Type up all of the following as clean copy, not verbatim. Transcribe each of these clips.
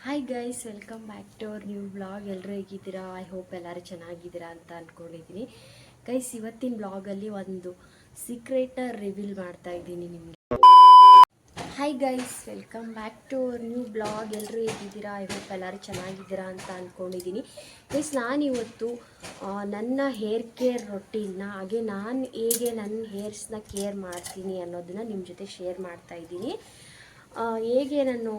Hi guys, welcome back to our new blog. ಎಲ್ಲರೂ ಹೇಗಿದ್ದೀರಾ? I hope ಎಲ್ಲರೂ ಚೆನ್ನಾಗಿದ್ದೀರಾ ಅಂತ ಅಂದ್ಕೊಂಡಿದ್ದೀನಿ. ಗೈಸ್, ಇವತ್ತಿನ ಬ್ಲಾಗಲ್ಲಿ ಒಂದು ಸೀಕ್ರೆಟ ರಿವೀಲ್ ಮಾಡ್ತಾ ಇದ್ದೀನಿ ನಿಮಗೆ. Hi guys, welcome back to our new blog. ಎಲ್ಲರೂ ಹೇಗಿದ್ದೀರಾ? ಐ ಹೋಪ್ ಎಲ್ಲರೂ ಚೆನ್ನಾಗಿದ್ದೀರಾ ಅಂತ ಅಂದ್ಕೊಂಡಿದ್ದೀನಿ. ಗೈಸ್, ನಾನಿವತ್ತು ನನ್ನ ಹೇರ್ ಕೇರ್ ರೊಟೀನ್ನ, ಹಾಗೆ ನಾನು ಹೇಗೆ ನನ್ನ ಹೇರ್ಸ್ನ ಕೇರ್ ಮಾಡ್ತೀನಿ ಅನ್ನೋದನ್ನು ನಿಮ್ಮ ಜೊತೆ ಶೇರ್ ಮಾಡ್ತಾ ಇದ್ದೀನಿ. ಹೇಗೆ ನಾನು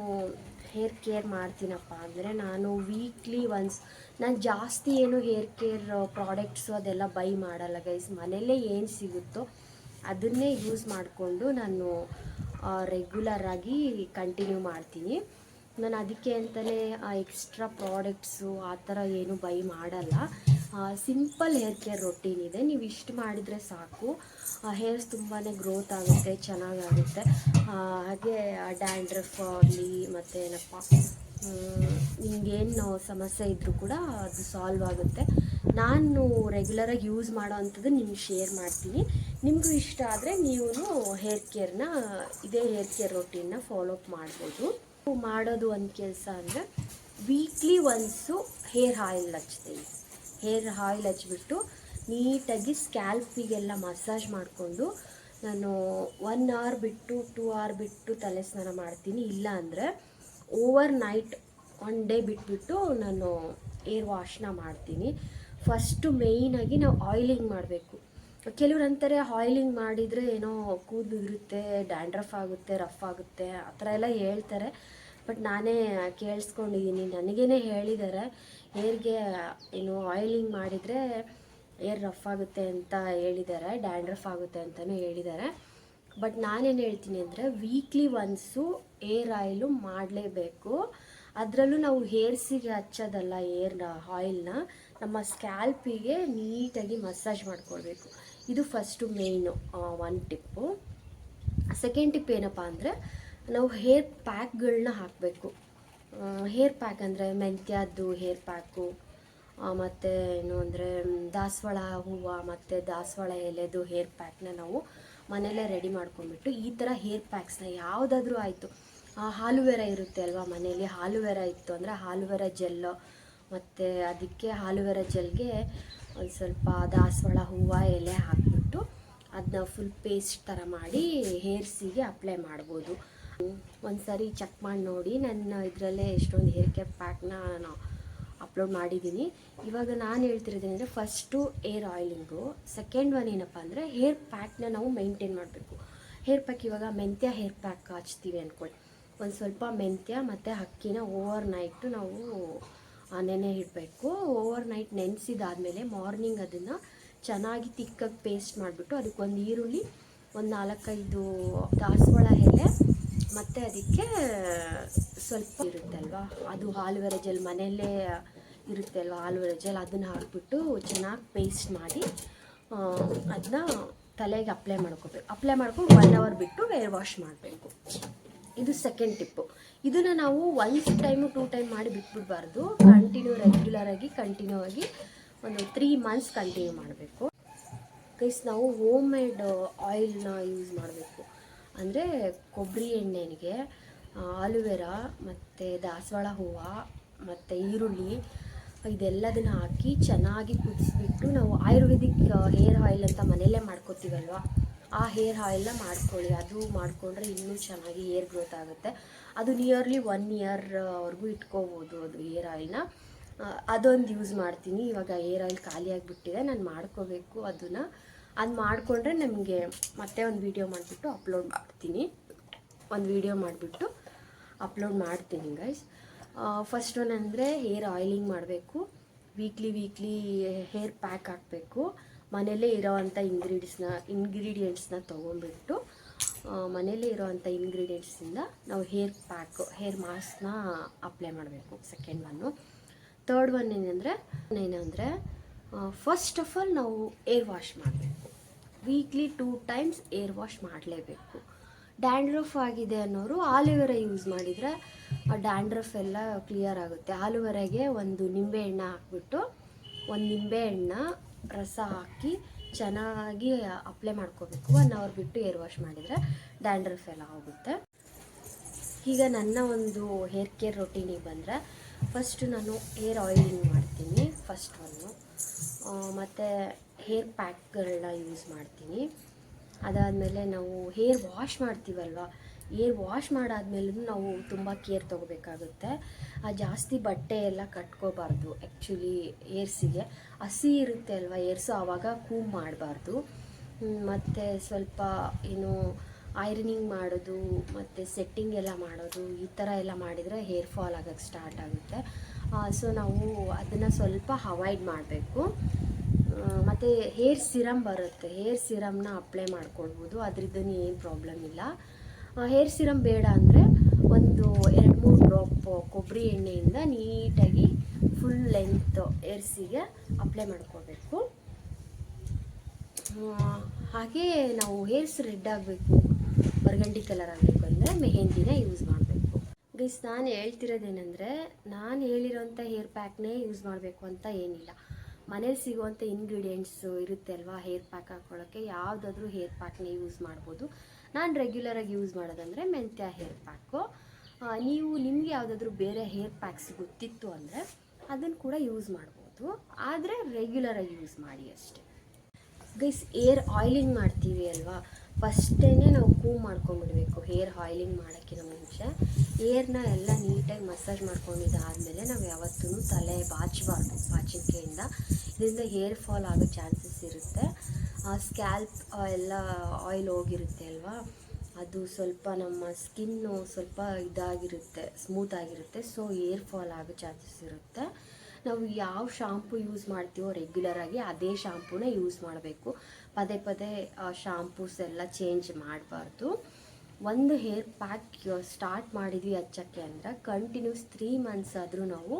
ಹೇರ್ ಕೇರ್ ಮಾಡ್ತೀನಪ್ಪ ಅಂದರೆ, ನಾನು ವೀಕ್ಲಿ ಒನ್ಸ್, ನಾನು ಜಾಸ್ತಿ ಏನು ಹೇರ್ ಕೇರ್ ಪ್ರಾಡಕ್ಟ್ಸು ಅದೆಲ್ಲ ಬೈ ಮಾಡಲ್ಲ ಗೈಸ್. ಮನೆಯಲ್ಲೇ ಏನು ಸಿಗುತ್ತೋ ಅದನ್ನೇ ಯೂಸ್ ಮಾಡಿಕೊಂಡು ನಾನು ರೆಗ್ಯುಲರಾಗಿ ಕಂಟಿನ್ಯೂ ಮಾಡ್ತೀನಿ. ನಾನು ಅದಕ್ಕೆ ಅಂತಲೇ ಎಕ್ಸ್ಟ್ರಾ ಪ್ರಾಡಕ್ಟ್ಸು ಆ ಥರ ಏನು ಬೈ ಮಾಡಲ್ಲ. ಸಿಂಪಲ್ ಹೇರ್ ಕೇರ್ ರೊಟೀನ್ ಇದೆ. ನೀವು ಇಷ್ಟು ಮಾಡಿದರೆ ಸಾಕು, ಹೇರ್ಸ್ ತುಂಬಾ ಗ್ರೋತ್ ಆಗುತ್ತೆ, ಚೆನ್ನಾಗಾಗುತ್ತೆ. ಹಾಗೆ ಡ್ಯಾಂಡ್ರಫ್ ಆಗಲಿ ಮತ್ತು ಏನಪ್ಪ ನಿಮಗೇನು ಸಮಸ್ಯೆ ಇದ್ದರೂ ಕೂಡ ಅದು ಸಾಲ್ವ್ ಆಗುತ್ತೆ. ನಾನು ರೆಗ್ಯುಲರಾಗಿ ಯೂಸ್ ಮಾಡೋ ಅಂಥದ್ದು ನಿಮ್ಗೆ ಶೇರ್ ಮಾಡ್ತೀನಿ. ನಿಮಗೂ ಇಷ್ಟ ಆದರೆ ನೀವು ಹೇರ್ ಕೇರ್ನ, ಇದೇ ಹೇರ್ ಕೇರ್ ರೊಟೀನ್ನ ಫಾಲೋ ಅಪ್ ಮಾಡ್ಬೋದು. ಮಾಡೋದು ಒಂದು ಕೆಲಸ ಅಂದರೆ, ವೀಕ್ಲಿ ಒನ್ಸು ಹೇರ್ ಆಯಿಲ್ ಹಚ್ತೀನಿ. ಹೇರ್ ಆಯಿಲ್ ಹಚ್ಬಿಟ್ಟು ನೀಟಾಗಿ ಸ್ಕ್ಯಾಲ್ಪಿಗೆಲ್ಲ ಮಸಾಜ್ ಮಾಡಿಕೊಂಡು ನಾನು 1 ಅವರ್ ಬಿಟ್ಟು 2 ಅವರ್ ಬಿಟ್ಟು ತಲೆ ಸ್ನಾನ ಮಾಡ್ತೀನಿ. ಇಲ್ಲ ಅಂದರೆ ಓವರ್ ನೈಟ್ 1 ಡೇ ಬಿಟ್ಬಿಟ್ಟು ನಾನು ಏರ್ ವಾಶ್ನ ಮಾಡ್ತೀನಿ. ಫಸ್ಟು ಮೇಯ್ನಾಗಿ ನಾವು ಆಯಿಲಿಂಗ್ ಮಾಡಬೇಕು. ಕೆಲವ್ರು ಅಂತಾರೆ ಆಯಿಲಿಂಗ್ ಮಾಡಿದರೆ ಏನೋ ಕೂದಲು ಇರುತ್ತೆ, ಡ್ಯಾಂಡ್ರಫ್ ಆಗುತ್ತೆ, ರಫ್ ಆಗುತ್ತೆ, ಆ ಥರ ಎಲ್ಲ ಹೇಳ್ತಾರೆ. ಬಟ್ ನಾನೇ ಕೇಳಿಸ್ಕೊಂಡಿದ್ದೀನಿ, ನನಗೇ ಹೇಳಿದ್ದಾರೆ ಹೇರ್ಗೆ ಏನು ಆಯಿಲಿಂಗ್ ಮಾಡಿದರೆ ಏರ್ ರಫ್ ಆಗುತ್ತೆ ಅಂತ ಹೇಳಿದ್ದಾರೆ, ಡ್ಯಾಂಡ್ರಫ್ ಆಗುತ್ತೆ ಅಂತಲೂ ಹೇಳಿದ್ದಾರೆ. ಬಟ್ ನಾನೇನು ಹೇಳ್ತೀನಿ ಅಂದರೆ, ವೀಕ್ಲಿ ಒನ್ಸು ಏರ್ ಆಯಿಲು ಮಾಡಲೇಬೇಕು. ಅದರಲ್ಲೂ ನಾವು ಹೇರ್ಸಿಗೆ ಹಚ್ಚೋದಲ್ಲ, ಏರ್ ಆಯಿಲ್ನ ನಮ್ಮ ಸ್ಕ್ಯಾಲ್ಪಿಗೆ ನೀಟಾಗಿ ಮಸಾಜ್ ಮಾಡ್ಕೊಳ್ಬೇಕು. ಇದು ಫಸ್ಟು ಮೇಯ್ನು ಒಂದು ಟಿಪ್ಪು. ಸೆಕೆಂಡ್ ಟಿಪ್ ಏನಪ್ಪ ಅಂದರೆ, ನಾವು ಹೇರ್ ಪ್ಯಾಕ್ಗಳನ್ನ ಹಾಕಬೇಕು. ಹೇರ್ ಪ್ಯಾಕ್ ಅಂದರೆ ಮೆಂತ್ಯದ್ದು ಹೇರ್ ಪ್ಯಾಕು, ಮತ್ತು ಏನು ಅಂದರೆ ದಾಸವಾಳ ಹೂವು ಮತ್ತು ದಾಸವಾಳ ಎಲೆದು ಹೇರ್ ಪ್ಯಾಕ್ನ ನಾವು ಮನೆಯಲ್ಲೇ ರೆಡಿ ಮಾಡ್ಕೊಂಡ್ಬಿಟ್ಟು, ಈ ಥರ ಹೇರ್ ಪ್ಯಾಕ್ಸ್ನ ಯಾವುದಾದ್ರೂ ಆಯಿತು, ಆಲೂವೆರಾ ಇರುತ್ತೆ ಅಲ್ವಾ ಮನೆಯಲ್ಲಿ, ಆಲೂವೆರಾ ಇತ್ತು ಅಂದರೆ ಆಲೂವೆರಾ ಜೆಲ್ಲು, ಮತ್ತು ಅದಕ್ಕೆ ಆಲೂವೆರಾ ಜೆಲ್ಗೆ ಒಂದು ಸ್ವಲ್ಪ ದಾಸವಾಳ ಹೂವು ಎಲೆ ಹಾಕಿಬಿಟ್ಟು ಅದನ್ನ ಫುಲ್ ಪೇಸ್ಟ್ ಥರ ಮಾಡಿ ಹೇರ್ಸಿಗೆ ಅಪ್ಲೈ ಮಾಡ್ಬೋದು. ಒಂದು ಸಾರಿ ಚೆಕ್ ಮಾಡಿ ನೋಡಿ, ನನ್ನ ಇದರಲ್ಲೇ ಎಷ್ಟೊಂದು ಹೇರ್ ಕೇರ್ ಪ್ಯಾಕ್ನ ನಾನು ಅಪ್ಲೋಡ್ ಮಾಡಿದ್ದೀನಿ. ಇವಾಗ ನಾನು ಹೇಳ್ತಿರೋದೇನೆಂದರೆ, ಫಸ್ಟು ಏರ್ ಆಯಿಲಿಂಗು, ಸೆಕೆಂಡ್ ಒನ್ ಏನಪ್ಪ ಅಂದರೆ ಹೇರ್ ಪ್ಯಾಕ್ನ ನಾವು ಮೇಂಟೈನ್ ಮಾಡಬೇಕು. ಹೇರ್ ಪ್ಯಾಕ್, ಇವಾಗ ಮೆಂತ್ಯ ಹೇರ್ ಪ್ಯಾಕ್ ಹಚ್ತೀವಿ ಅಂದ್ಕೊಳ್ಳಿ, ಒಂದು ಸ್ವಲ್ಪ ಮೆಂತ್ಯ ಮತ್ತು ಅಕ್ಕಿನ ಓವರ್ ನೈಟು ನಾವು ನೆನೆ ಇಡಬೇಕು. ಓವರ್ ನೈಟ್ ನೆನೆಸಿದಾದ್ಮೇಲೆ ಮಾರ್ನಿಂಗ್ ಅದನ್ನು ಚೆನ್ನಾಗಿ ತಿಕ್ಕಾಗಿ ಪೇಸ್ಟ್ ಮಾಡಿಬಿಟ್ಟು ಅದಕ್ಕೊಂದು ಈರುಳ್ಳಿ, ಒಂದು 4-5 ದಾಸವಾಳ ಎಲೆ, ಮತ್ತು ಅದಕ್ಕೆ ಸ್ವಲ್ಪ ಇರುತ್ತೆ ಅಲ್ವಾ, ಅದು ಆಲೂವೆರಾ ಜೆಲ್ ಮನೆಯಲ್ಲೇ ಇರುತ್ತೆ ಅಲ್ವಾ, ಆಲೂವೆರಾ ಜೆಲ್, ಅದನ್ನು ಹಾಕಿಬಿಟ್ಟು ಚೆನ್ನಾಗಿ ಪೇಸ್ಟ್ ಮಾಡಿ ಅದನ್ನ ತಲೆಗೆ ಅಪ್ಲೈ ಮಾಡ್ಕೋಬೇಕು. ಅಪ್ಲೈ ಮಾಡ್ಕೊಂಡು 1 ಅವರ್ ಬಿಟ್ಟು ಏರ್ ವಾಶ್ ಮಾಡಬೇಕು. ಇದು ಸೆಕೆಂಡ್ ಟಿಪ್ಪು. ಇದನ್ನು ನಾವು 1 ಟೈಮು 2 ಟೈಮ್ ಮಾಡಿ ಬಿಟ್ಬಿಡಬಾರ್ದು. ರೆಗ್ಯುಲರಾಗಿ ಕಂಟಿನ್ಯೂ ಆಗಿ ಒಂದು 3 ಮಂತ್ಸ್ ಕಂಟಿನ್ಯೂ ಮಾಡಬೇಕು. ಗೈಸ್, ನಾವು ಹೋಮ್ ಮೇಡ್ ಆಯಿಲ್ನ ಯೂಸ್ ಮಾಡಬೇಕು. ಅಂದರೆ ಕೊಬ್ಬರಿ ಎಣ್ಣೆಗೆ ಆಲೂವೆರಾ ಮತ್ತು ದಾಸವಾಳ ಹೂವು ಮತ್ತು ಈರುಳ್ಳಿ ಇದೆಲ್ಲದನ್ನು ಹಾಕಿ ಚೆನ್ನಾಗಿ ಕುದಿಸ್ಬಿಟ್ಟು, ನಾವು ಆಯುರ್ವೇದಿಕ್ ಹೇರ್ ಆಯಿಲ್ ಅಂತ ಮನೆಯಲ್ಲೇ ಮಾಡ್ಕೋತೀವಲ್ವ, ಆ ಹೇರ್ ಆಯಿಲ್ನ ಮಾಡ್ಕೊಳ್ಳಿ. ಅದು ಮಾಡಿಕೊಂಡ್ರೆ ಇನ್ನೂ ಚೆನ್ನಾಗಿ ಹೇರ್ ಗ್ರೋತ್ ಆಗುತ್ತೆ. ಅದು ನಿಯರ್ಲಿ 1 ಇಯರ್ವರೆಗೂ ಇಟ್ಕೋಬೋದು ಅದು ಹೇರ್ ಆಯಿಲ್ನ. ಅದೊಂದು ಯೂಸ್ ಮಾಡ್ತೀನಿ. ಇವಾಗ ಹೇರ್ ಆಯಿಲ್ ಖಾಲಿ ಆಗಿಬಿಟ್ಟಿದೆ, ನಾನು ಮಾಡ್ಕೋಬೇಕು ಅದನ್ನು. ಅದು ಮಾಡಿಕೊಂಡ್ರೆ ನಮಗೆ ಮತ್ತೆ ಒಂದು ವೀಡಿಯೋ ಮಾಡಿಬಿಟ್ಟು ಅಪ್ಲೋಡ್ ಮಾಡ್ತೀನಿ ಗೈಸ್. ಫಸ್ಟ್ ಒನ್ ಅಂದರೆ ಹೇರ್ ಆಯಿಲಿಂಗ್ ಮಾಡಬೇಕು. ವೀಕ್ಲಿ ಹೇರ್ ಪ್ಯಾಕ್ ಹಾಕಬೇಕು. ಮನೆಯಲ್ಲೇ ಇರೋವಂಥ ಇಂಗ್ರೀಡಿಯೆಂಟ್ಸ್ನ ತೊಗೊಂಡ್ಬಿಟ್ಟು ಮನೆಯಲ್ಲೇ ಇರೋವಂಥ ಇಂಗ್ರೀಡಿಯೆಂಟ್ಸಿಂದ ನಾವು ಹೇರ್ ಮಾಸ್ಕ್ನ ಅಪ್ಲೈ ಮಾಡಬೇಕು. Second one. ಥರ್ಡ್ ಒನ್ ಏನಂದರೆ ಫಸ್ಟ್ ಆಫ್ ಆಲ್ ನಾವು ಏರ್ ವಾಶ್ ಮಾಡಬೇಕು. ವೀಕ್ಲಿ 2 ಟೈಮ್ಸ್ ಏರ್ ವಾಶ್ ಮಾಡಲೇಬೇಕು. ಡ್ಯಾಂಡ್ರಫ್ ಆಗಿದೆ ಅನ್ನೋರು ಆಲೂವೆರಾ ಯೂಸ್ ಮಾಡಿದರೆ ಆ ಡ್ಯಾಂಡ್ರಫ್ ಎಲ್ಲ ಕ್ಲಿಯರ್ ಆಗುತ್ತೆ. ಆಲೂವೆರಾಗೆ ಒಂದು ನಿಂಬೆಹಣ್ಣು ಹಾಕ್ಬಿಟ್ಟು, ಒಂದು ನಿಂಬೆಹಣ್ಣ ರಸ ಹಾಕಿ ಚೆನ್ನಾಗಿ ಅಪ್ಲೈ ಮಾಡ್ಕೋಬೇಕು. 1 ಅವರ್ ಬಿಟ್ಟು ಏರ್ ವಾಶ್ ಮಾಡಿದರೆ ಡ್ಯಾಂಡ್ರಫ್ ಎಲ್ಲ ಹೋಗುತ್ತೆ. ಈಗ ನನ್ನ ಒಂದು ಹೇರ್ ಕೇರ್ ರೊಟೀನಿಗೆ ಬಂದರೆ ಫಸ್ಟು ನಾನು ಹೇರ್ ಆಯಿಲಿಂಗ್ ಮಾಡ್ತೀನಿ ಫಸ್ಟ್ ಒಂದು, ಮತ್ತು ಹೇರ್ ಪ್ಯಾಕ್ಗಳನ್ನ ಯೂಸ್ ಮಾಡ್ತೀನಿ. ಅದಾದಮೇಲೆ ನಾವು ಹೇರ್ ವಾಶ್ ಮಾಡ್ತೀವಲ್ವ, ಹೇರ್ ವಾಶ್ ಮಾಡಾದ್ಮೇಲೂ ನಾವು ತುಂಬ ಕೇರ್ ತೊಗೋಬೇಕಾಗುತ್ತೆ. ಜಾಸ್ತಿ ಬಟ್ಟೆ ಎಲ್ಲ ಕಟ್ಕೋಬಾರ್ದು. ಆ್ಯಕ್ಚುಲಿ ಹೇರ್ಸಿಗೆ ಹಸಿ ಇರುತ್ತೆ ಅಲ್ವ ಹೇರ್ಸು, ಆವಾಗ ಕೂಮ್ ಮಾಡಬಾರ್ದು. ಮತ್ತು ಸ್ವಲ್ಪ ಏನು ಐರನಿಂಗ್ ಮಾಡೋದು ಮತ್ತು ಸೆಟ್ಟಿಂಗ್ ಎಲ್ಲ ಮಾಡೋದು ಈ ಥರ ಎಲ್ಲ ಮಾಡಿದರೆ ಹೇರ್ ಫಾಲ್ ಆಗೋಕ್ಕೆ ಸ್ಟಾರ್ಟ್ ಆಗುತ್ತೆ. ಸೊ ನಾವು ಅದನ್ನು ಸ್ವಲ್ಪ ಅವಾಯ್ಡ್ ಮಾಡಬೇಕು. ಮತ್ತು ಹೇರ್ ಸಿರಮ್ ಬರುತ್ತೆ, ಹೇರ್ ಸಿರಮ್ನ ಅಪ್ಲೈ ಮಾಡ್ಕೊಳ್ಬೋದು, ಅದರಿಂದ ಏನು ಪ್ರಾಬ್ಲಮ್ ಇಲ್ಲ. ಹೇರ್ ಸಿರಮ್ ಬೇಡ ಅಂದರೆ ಒಂದು 2-3 ಡ್ರಾಪ್ ಕೊಬ್ಬರಿ ಎಣ್ಣೆಯಿಂದ ನೀಟಾಗಿ ಫುಲ್ ಲೆಂತ್ ಹೇರ್ಸಿಗೆ ಅಪ್ಲೈ ಮಾಡ್ಕೋಬೇಕು. ಹಾಗೆ ನಾವು ಹೇರ್ಸ್ ರೆಡ್ ಆಗಬೇಕು, ಬರ್ಗಂಡಿ ಕಲರ್ ಆಗಬೇಕು ಅಂದರೆ ಮೆಹಂದಿನ ಯೂಸ್ ಮಾಡಬೇಕು. ಗೈಸ್, ನಾನು ಹೇಳ್ತಿರೋದೇನೆಂದರೆ, ನಾನು ಹೇಳಿರೋಂಥ ಹೇರ್ ಪ್ಯಾಕ್ನೇ ಯೂಸ್ ಮಾಡಬೇಕು ಅಂತ ಏನಿಲ್ಲ. ಮನೇಲಿ ಸಿಗುವಂಥ ಇಂಗ್ರೀಡಿಯೆಂಟ್ಸು ಇರುತ್ತೆ ಅಲ್ವಾ ಹೇರ್ ಪ್ಯಾಕ್ ಹಾಕ್ಕೊಳ್ಳೋಕ್ಕೆ, ಯಾವುದಾದ್ರೂ ಹೇರ್ ಪ್ಯಾಕ್ನೇ ಯೂಸ್ ಮಾಡ್ಬೋದು. ನಾನು ರೆಗ್ಯುಲರಾಗಿ ಯೂಸ್ ಮಾಡೋದಂದರೆ ಮೆಂತ್ಯ ಹೇರ್ ಪ್ಯಾಕು. ನೀವು ನಿಮಗೆ ಯಾವುದಾದ್ರೂ ಬೇರೆ ಹೇರ್ ಪ್ಯಾಕ್ಸ್ ಗೊತ್ತಿತ್ತು ಅಂದರೆ ಅದನ್ನು ಕೂಡ ಯೂಸ್ ಮಾಡ್ಬೋದು, ಆದರೆ ರೆಗ್ಯುಲರಾಗಿ ಯೂಸ್ ಮಾಡಿ ಅಷ್ಟೇ. ಗೈಸ್, ಹೇರ್ ಆಯಿಲಿಂಗ್ ಮಾಡ್ತೀವಿ ಅಲ್ವಾ, ಫಸ್ಟೇ ನಾವು ಕೂಮ್ ಮಾಡ್ಕೊಂಡ್ಬಿಡ್ಬೇಕು. ಹೇರ್ ಆಯಿಲಿಂಗ್ ಮಾಡೋಕ್ಕಿಂತ ಮುಂಚೆ ಹೇರ್ನ ಎಲ್ಲ ನೀಟಾಗಿ ಮಸಾಜ್ ಮಾಡ್ಕೊಂಡಿದ್ದಾದಮೇಲೆ ನಾವು ಯಾವತ್ತೂ ತಲೆ ಬಾಚಬಾರ್ದು. ಬಾಚಿಕೆಯಿಂದ ಇದರಿಂದ ಹೇರ್ ಫಾಲ್ ಆಗೋ ಚಾನ್ಸಸ್ ಇರುತ್ತೆ. ಸ್ಕ್ಯಾಲ್ಪ್ ಎಲ್ಲ ಆಯಿಲ್ ಹೋಗಿರುತ್ತೆ ಅಲ್ವಾ, ಅದು ಸ್ವಲ್ಪ ನಮ್ಮ ಸ್ಕಿನ್ನು ಸ್ವಲ್ಪ ಇದಾಗಿರುತ್ತೆ, ಸ್ಮೂತ್ ಆಗಿರುತ್ತೆ. ಸೊ ಹೇರ್ ಫಾಲ್ ಆಗೋ ಚಾನ್ಸಸ್ ಇರುತ್ತೆ. ನಾವು ಯಾವ ಶಾಂಪು ಯೂಸ್ ಮಾಡ್ತೀವೋ ರೆಗ್ಯುಲರಾಗಿ ಅದೇ ಶಾಂಪೂನ ಯೂಸ್ ಮಾಡಬೇಕು. ಪದೇ ಪದೇ ಶಾಂಪೂಸ್ ಎಲ್ಲ ಚೇಂಜ್ ಮಾಡಬಾರ್ದು. ಒಂದು ಹೇರ್ ಪ್ಯಾಕ್ ಸ್ಟಾರ್ಟ್ ಮಾಡಿದ್ವಿ ಹಚ್ಚೋಕ್ಕೆ ಅಂದರೆ ಕಂಟಿನ್ಯೂಸ್ 3 ಮಂತ್ಸ್ ಆದರೂ ನಾವು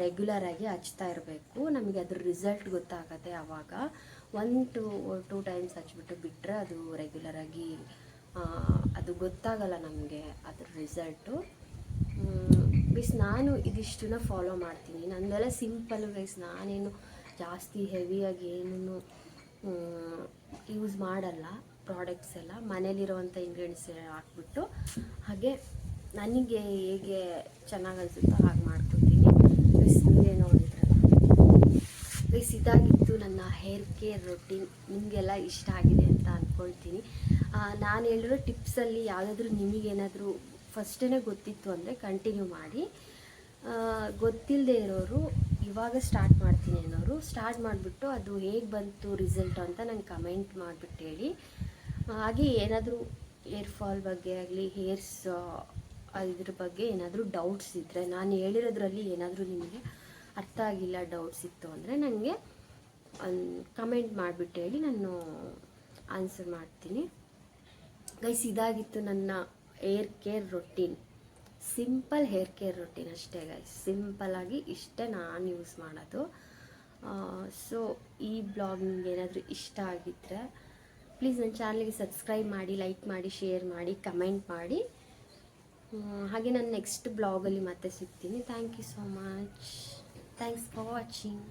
ರೆಗ್ಯುಲರಾಗಿ ಹಚ್ತಾ ಇರಬೇಕು. ನಮಗೆ ಅದ್ರ ರಿಸಲ್ಟ್ ಗೊತ್ತಾಗುತ್ತೆ. ಆವಾಗ 1-2 ಟೈಮ್ಸ್ ಹಚ್ಬಿಟ್ಟು ಬಿಟ್ಟರೆ ಅದು ರೆಗ್ಯುಲರಾಗಿ ಅದು ಗೊತ್ತಾಗಲ್ಲ ನಮಗೆ ಅದ್ರ ರಿಸಲ್ಟು. ಗೈಸ್, ನಾನು ಇದಿಷ್ಟನ್ನ ಫಾಲೋ ಮಾಡ್ತೀನಿ. ನಂದೆಲ್ಲ ಸಿಂಪಲ್ಲು ಗೈಸ್, ನಾನೇನು ಜಾಸ್ತಿ ಹೆವಿಯಾಗಿ ಏನೂ ಯೂಸ್ ಮಾಡಲ್ಲ. ಪ್ರಾಡಕ್ಟ್ಸ್ ಎಲ್ಲ ಮನೇಲಿರೋವಂಥ ಇಂಗ್ರೀಡಿಯೆಂಟ್ಸ್ ಹಾಕ್ಬಿಟ್ಟು ಹಾಗೆ ನನಗೆ ಹೇಗೆ ಚೆನ್ನಾಗಿ ಅನಿಸುತ್ತೋ ಹಾಗೆ ಮಾಡ್ಕೊತೀನಿ. ಗೈಸ್, ನೀವೇ ನೋಡಿದ್ರಲ್ಲ ಗೈಸ್, ಇದಾಗಿತ್ತು ನನ್ನ ಹೇರ್ ಕೇರ್ ರೊಟೀನ್. ನಿಮಗೆಲ್ಲ ಇಷ್ಟ ಆಗಿದೆ ಅಂತ ಅಂದ್ಕೊಳ್ತೀನಿ. ನಾನು ಹೇಳಿರೋ ಟಿಪ್ಸಲ್ಲಿ ಯಾವುದಾದ್ರೂ ನಿಮಗೇನಾದರೂ ಫಸ್ಟೇ ಗೊತ್ತಿತ್ತು ಅಂದರೆ ಕಂಟಿನ್ಯೂ ಮಾಡಿ. ಗೊತ್ತಿಲ್ಲದೆ ಇರೋರು ಇವಾಗ ಸ್ಟಾರ್ಟ್ ಮಾಡ್ತೀನಿ ಅನ್ನೋರು ಸ್ಟಾರ್ಟ್ ಮಾಡಿಬಿಟ್ಟು ಅದು ಹೇಗೆ ಬಂತು ರಿಸಲ್ಟ್ ಅಂತ ನಂಗೆ ಕಮೆಂಟ್ ಮಾಡಿಬಿಟ್ಟು ಹೇಳಿ. ಹಾಗೆ ಏನಾದರೂ ಹೇರ್ ಫಾಲ್ ಬಗ್ಗೆ ಆಗಲಿ ಹೇರ್ಸ್ ಇದ್ರ ಬಗ್ಗೆ ಏನಾದರೂ ಡೌಟ್ಸ್ ಇದ್ದರೆ, ನಾನು ಹೇಳಿರೋದ್ರಲ್ಲಿ ಏನಾದರೂ ನಿಮಗೆ ಅರ್ಥ ಆಗಿಲ್ಲ, ಡೌಟ್ಸ್ ಇತ್ತು ಅಂದರೆ ನನಗೆ ಕಮೆಂಟ್ ಮಾಡಿಬಿಟ್ಟು ಹೇಳಿ, ನಾನು ಆನ್ಸರ್ ಮಾಡ್ತೀನಿ. ಗೈಸ್, ಇದಾಗಿತ್ತು ನನ್ನ hair care routine. Simple hair care routine ಅಷ್ಟೇ ಗೈಸ್, ಸಿಂಪಲ್ಲಾಗಿ ಇಷ್ಟೇ ನಾನು ಯೂಸ್ ಮಾಡೋದು. ಸೊ ಈ ಬ್ಲಾಗ್ ನಿಮ್ಗೆ ಏನಾದರೂ ಇಷ್ಟ ಆಗಿದ್ದರೆ ಪ್ಲೀಸ್ ನನ್ನ ಚಾನಲ್ಗೆ ಸಬ್ಸ್ಕ್ರೈಬ್ ಮಾಡಿ, ಲೈಕ್ ಮಾಡಿ, ಶೇರ್ ಮಾಡಿ, ಕಮೆಂಟ್ ಮಾಡಿ. ಹಾಗೆ ನಾನು ನೆಕ್ಸ್ಟ್ ಬ್ಲಾಗಲ್ಲಿ ಮತ್ತೆ ಸಿಗ್ತೀನಿ. Thank you so much. Thanks for watching.